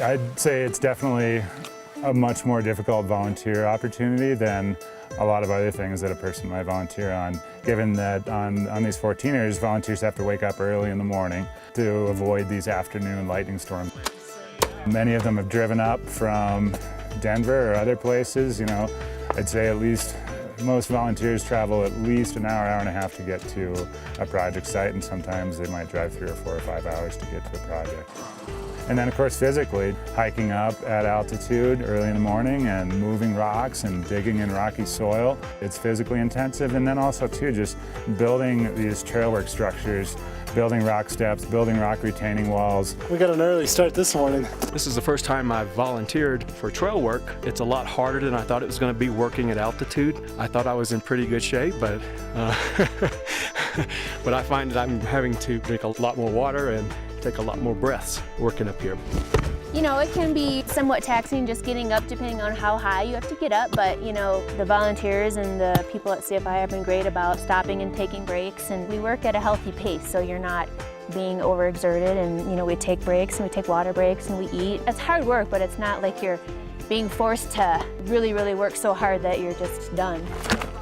I'd say it's definitely a much more difficult volunteer opportunity than a lot of other things that a person might volunteer on, given that on these Fourteeners, volunteers have to wake up early in the morning to avoid these afternoon lightning storms. Many of them have driven up from Denver or other places. You know, I'd say at least most volunteers travel at least an hour, hour and a half to get to a project site, and sometimes they might drive 3 or 4 or 5 hours to get to the project. And then of course physically, hiking up at altitude early in the morning and moving rocks and digging in rocky soil. It's physically intensive, and then also too just building these trail work structures, building rock steps, building rock retaining walls. We got an early start this morning. This is the first time I've volunteered for trail work. It's a lot harder than I thought it was going to be working at altitude. I thought I was in pretty good shape, but but I find that I'm having to drink a lot more water and take a lot more breaths working up here. You know, it can be somewhat taxing just getting up depending on how high you have to get up, but you know, the volunteers and the people at CFI have been great about stopping and taking breaks, and we work at a healthy pace so you're not being overexerted, and you know, we take breaks and we take water breaks and we eat. It's hard work, but it's not like you're being forced to really work so hard that you're just done.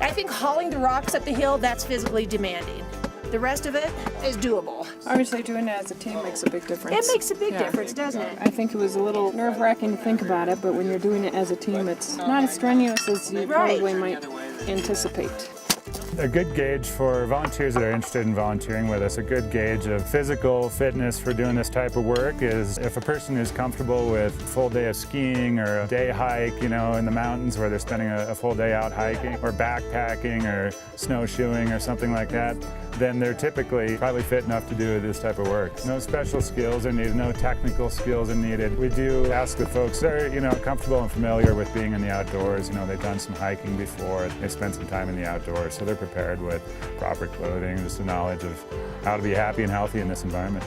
I think hauling the rocks up the hill, that's physically demanding. The rest of it is doable. Obviously doing it as a team makes a big difference. It makes a big difference, doesn't it? I think it was a little nerve-wracking to think about it, but when you're doing it as a team, it's not as strenuous as you probably might anticipate. A good gauge for volunteers that are interested in volunteering with us, a good gauge of physical fitness for doing this type of work is if a person is comfortable with a full day of skiing or a day hike, you know, in the mountains where they're spending a full day out hiking, or backpacking or snowshoeing or something like that, then they're typically probably fit enough to do this type of work. No special skills are needed, no technical skills are needed. We do ask the folks that are, you know, comfortable and familiar with being in the outdoors. You know, they've done some hiking before, they spent some time in the outdoors, so they're prepared with proper clothing, just a knowledge of how to be happy and healthy in this environment.